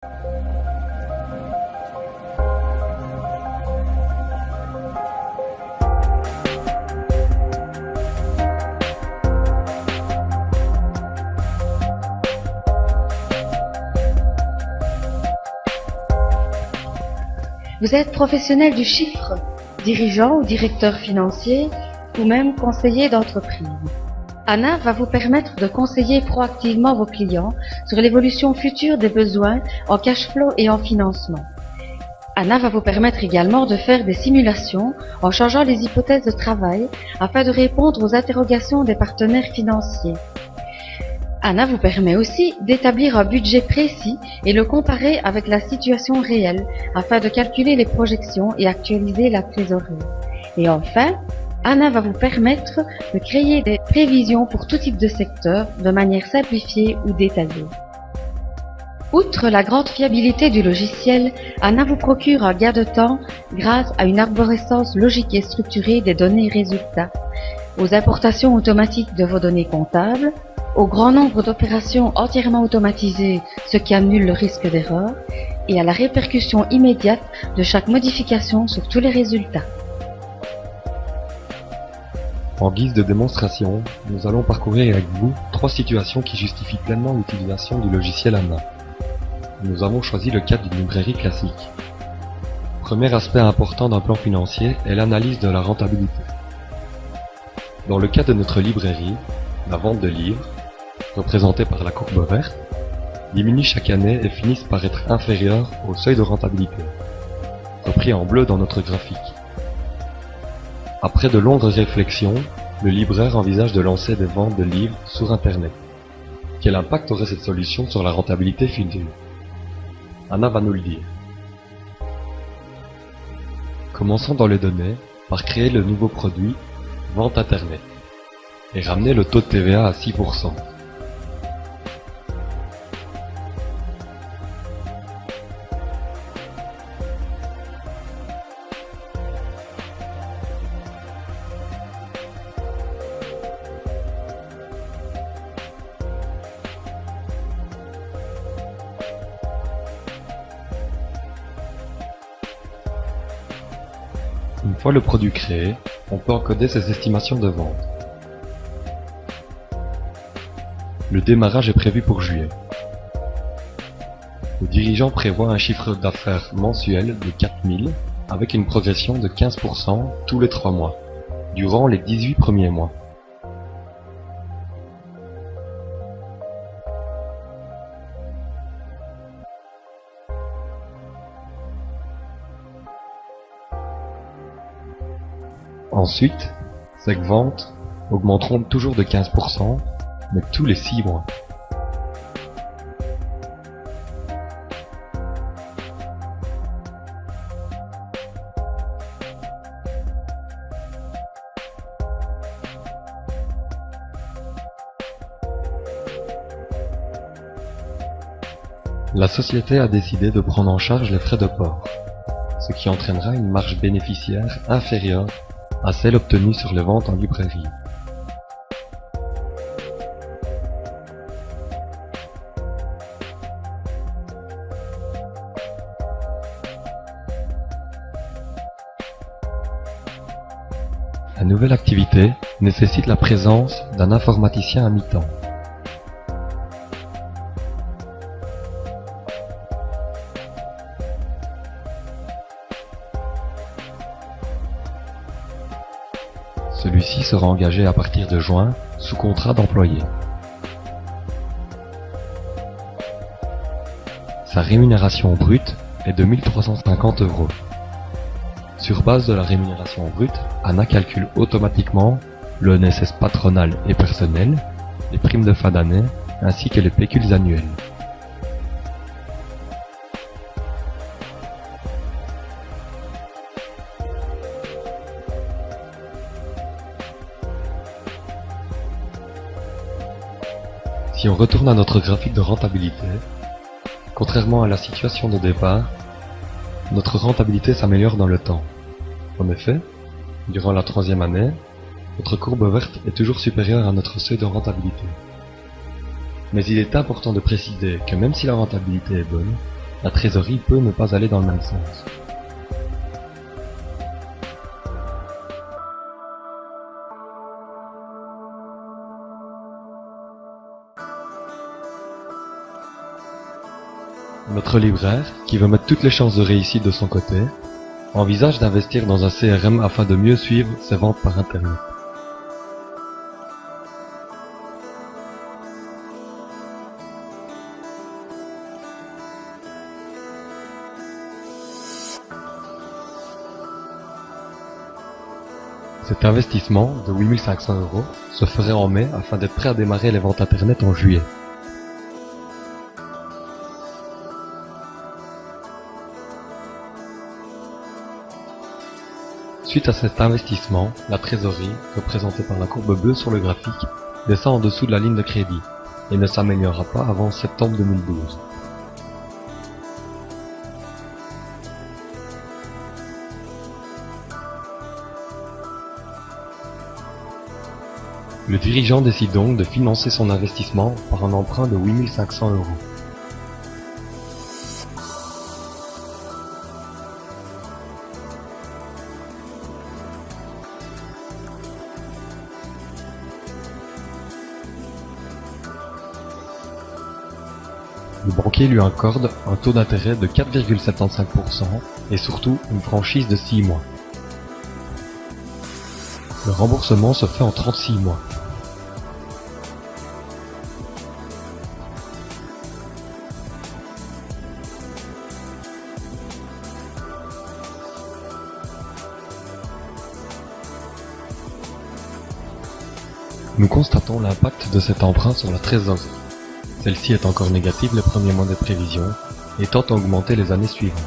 Vous êtes professionnel du chiffre, dirigeant ou directeur financier, ou même conseiller d'entreprise. Anna va vous permettre de conseiller proactivement vos clients sur l'évolution future des besoins en cash flow et en financement. Anna va vous permettre également de faire des simulations en changeant les hypothèses de travail afin de répondre aux interrogations des partenaires financiers. Anna vous permet aussi d'établir un budget précis et le comparer avec la situation réelle afin de calculer les projections et actualiser la trésorerie. Et enfin, Anna va vous permettre de créer des prévisions pour tout type de secteur de manière simplifiée ou détaillée. Outre la grande fiabilité du logiciel, Anna vous procure un gain de temps grâce à une arborescence logique et structurée des données résultats, aux importations automatiques de vos données comptables, au grand nombre d'opérations entièrement automatisées, ce qui annule le risque d'erreur, et à la répercussion immédiate de chaque modification sur tous les résultats. En guise de démonstration, nous allons parcourir avec vous 3 situations qui justifient pleinement l'utilisation du logiciel Anna. Nous avons choisi le cas d'une librairie classique. Premier aspect important d'un plan financier est l'analyse de la rentabilité. Dans le cas de notre librairie, la vente de livres, représentée par la courbe verte, diminue chaque année et finissent par être inférieure au seuil de rentabilité, repris en bleu dans notre graphique. Après de longues réflexions, le libraire envisage de lancer des ventes de livres sur Internet. Quel impact aurait cette solution sur la rentabilité future? Anna va nous le dire. Commençons dans les données par créer le nouveau produit Vente Internet et ramener le taux de TVA à 6%. Une fois le produit créé, on peut encoder ses estimations de vente. Le démarrage est prévu pour juillet. Le dirigeant prévoit un chiffre d'affaires mensuel de 4000 avec une progression de 15% tous les 3 mois, durant les 18 premiers mois. Ensuite, ces ventes augmenteront toujours de 15%, mais tous les 6 mois. La société a décidé de prendre en charge les frais de port, ce qui entraînera une marge bénéficiaire inférieure à celle obtenue sur les ventes en librairie. La nouvelle activité nécessite la présence d'un informaticien à mi-temps. Celui-ci sera engagé à partir de juin sous contrat d'employé. Sa rémunération brute est de 1350 €. Sur base de la rémunération brute, Anna calcule automatiquement le NSS patronal et personnel, les primes de fin d'année ainsi que les pécules annuels. Si on retourne à notre graphique de rentabilité, contrairement à la situation de départ, notre rentabilité s'améliore dans le temps. En effet, durant la 3e année, notre courbe verte est toujours supérieure à notre seuil de rentabilité. Mais il est important de préciser que même si la rentabilité est bonne, la trésorerie peut ne pas aller dans le même sens. Notre libraire, qui veut mettre toutes les chances de réussite de son côté, envisage d'investir dans un CRM afin de mieux suivre ses ventes par Internet. Cet investissement de 8 500 € se ferait en mai afin d'être prêt à démarrer les ventes Internet en juillet. Suite à cet investissement, la trésorerie, représentée par la courbe bleue sur le graphique, descend en dessous de la ligne de crédit et ne s'améliorera pas avant septembre 2012. Le dirigeant décide donc de financer son investissement par un emprunt de 8 500 €. Le banquier lui accorde un taux d'intérêt de 4,75% et surtout une franchise de 6 mois. Le remboursement se fait en 36 mois. Nous constatons l'impact de cet emprunt sur la trésorerie. Celle-ci est encore négative les premiers mois de prévision et tend à augmenter les années suivantes.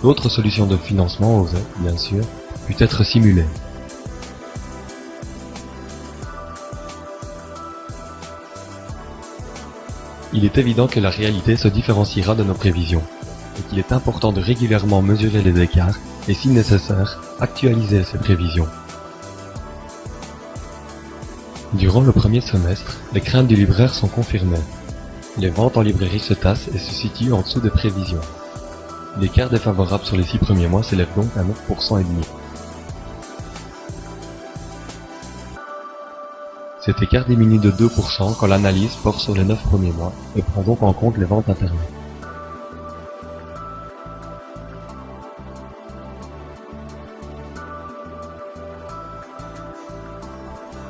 D'autres solutions de financement auraient, bien sûr, pu être simulées. Il est évident que la réalité se différenciera de nos prévisions et qu'il est important de régulièrement mesurer les écarts et, si nécessaire, actualiser ces prévisions. Durant le premier semestre, les craintes du libraire sont confirmées. Les ventes en librairie se tassent et se situent en dessous des prévisions. L'écart défavorable sur les 6 premiers mois s'élève donc à 9,5%. Cet écart diminue de 2% quand l'analyse porte sur les 9 premiers mois et prend donc en compte les ventes Internet.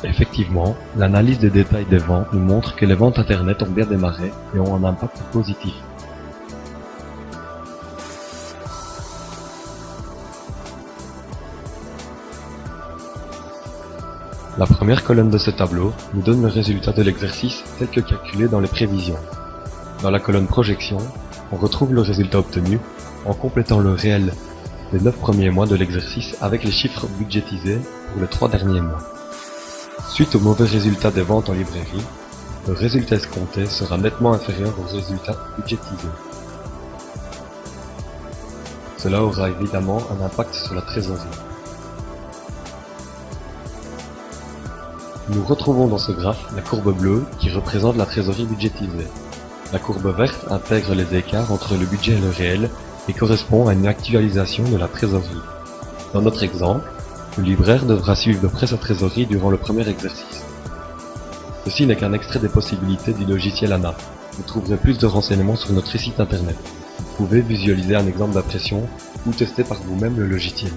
Effectivement, l'analyse des détails des ventes nous montre que les ventes Internet ont bien démarré et ont un impact positif. La première colonne de ce tableau nous donne le résultat de l'exercice tel que calculé dans les prévisions. Dans la colonne projection, on retrouve le résultat obtenu en complétant le réel des 9 premiers mois de l'exercice avec les chiffres budgétisés pour les 3 derniers mois. Suite au mauvais résultat des ventes en librairie, le résultat escompté sera nettement inférieur au résultat budgétisé. Cela aura évidemment un impact sur la trésorerie. Nous retrouvons dans ce graphe la courbe bleue qui représente la trésorerie budgétisée. La courbe verte intègre les écarts entre le budget et le réel et correspond à une actualisation de la trésorerie. Dans notre exemple, le libraire devra suivre de près sa trésorerie durant le premier exercice. Ceci n'est qu'un extrait des possibilités du logiciel ANA. Vous trouverez plus de renseignements sur notre site internet. Vous pouvez visualiser un exemple d'impression ou tester par vous-même le logiciel.